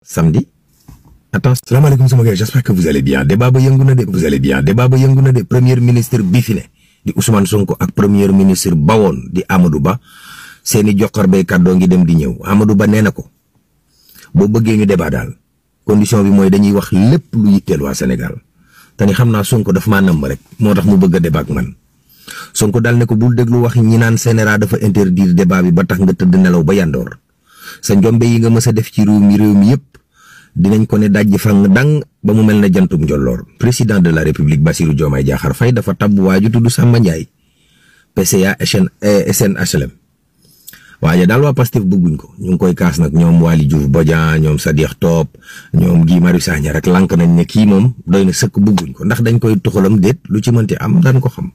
samedi. Attends, salaamaaleykum sama gars, j'espère que vous allez bien. Débat ba yëngu na de, vous allez bien. Débat ba yëngu na de. Premier ministre bi fi ne di Ousmane Sonko ak premier ministre bawoon di Amadou Ba seeni joxar bay kàddoo ngi dem di ñëw. Amadou Ba nee na ko boo bëggee ñu débat daal condition bi mooy dañuy wax lépp lu yitteel waa Sénégal te ni xam naa Sonko daf maa namm rek moo tax mu bëgg a débat ak man. Sonko daal ne ko bul déglu wax ñi naan CNRA dafa interdire débat bi ba tax nga tëdd nelaw ba yandoor sa njombe yi nga mës a def ci réew mi yëpp dinañ ko ne dajji fang dang ba mu mel na jantum njolloor. Président de la République Bassirou Diomaye Diakhar Faye dafa tabb waaju tudd Samba Ndiaye PCA SNHLM waaye daal waa Pastef bëgguñ ko ñu ngi koy kaas nag ñoom Waly Diouf Bodian ñoom Sadikh Top ñoom Guy Marius Sagna rek lank nañ ne kii moom doy na sëkk bëgguñ ko ndax dañ koy tuxalam déet lu ci mënti am daan ko xam.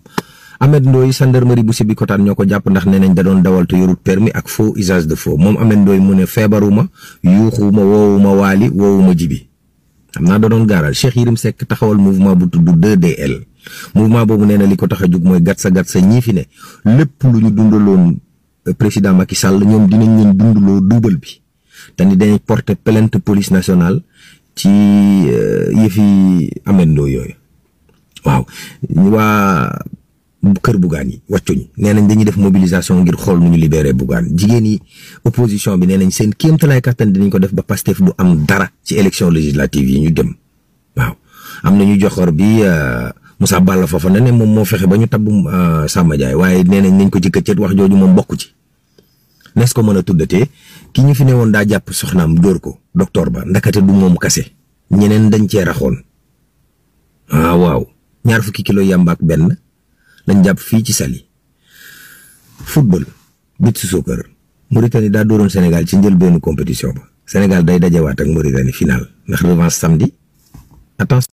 Ahmed Ndoye gendarmerie bu Sébikotane ñoo ko jàpp ndax nee nañ da doon dawal te yorut permis ak faux usage de faux moom Ahmed Ndoye mu ne feebaruma yuuxuma woowuma Waly woowuma Jibi xam naa da doon gaaral. Cheikh Yérim Seck taxawal mouvement bu tudd 2DL mouvement boobu nee na li ko tax a jug mooy gat sa ñii fi ne lépp lu ñu dundaloon président Macky Sall ñoom dinañ leen dundaloo duubal bi te ni dañ porter plainte police nationale ci yëfi Ahmed Ndoye yooyu waaw. waa kër Bougane yi wàccuñ nee nañ dañuy def mobilisation ngir xool nu ñu libéré Bougane. jigéen yi opposition bi nee nañ seen kéemtalaay kattan dinañ ko def ba Pastef du am dara ci élection législative yi ñu dem waaw. am na ñu joxor bi Moussa Balla Fofana ne moom moo fexe ba ñu tabb Samba Ndiaye waaye nee nañ ko ci këccët wax jooju moom bokku ci. nees ko mën a tuddatee ki ñu fi ne woon daa jàpp soxnaam dóor ko docteur Ba ndakate du moom kase ñeneen dañ cee raxoon waaw 20 kilo yàmba ak benn lañ jàpp fii ci Saly. football bit si soccer Mauritanie daa dooroon Sénégal ci njëlbéenu compétition ba Sénégal day dajewaat ak Mauritanie final ndax revanche samedi. attention.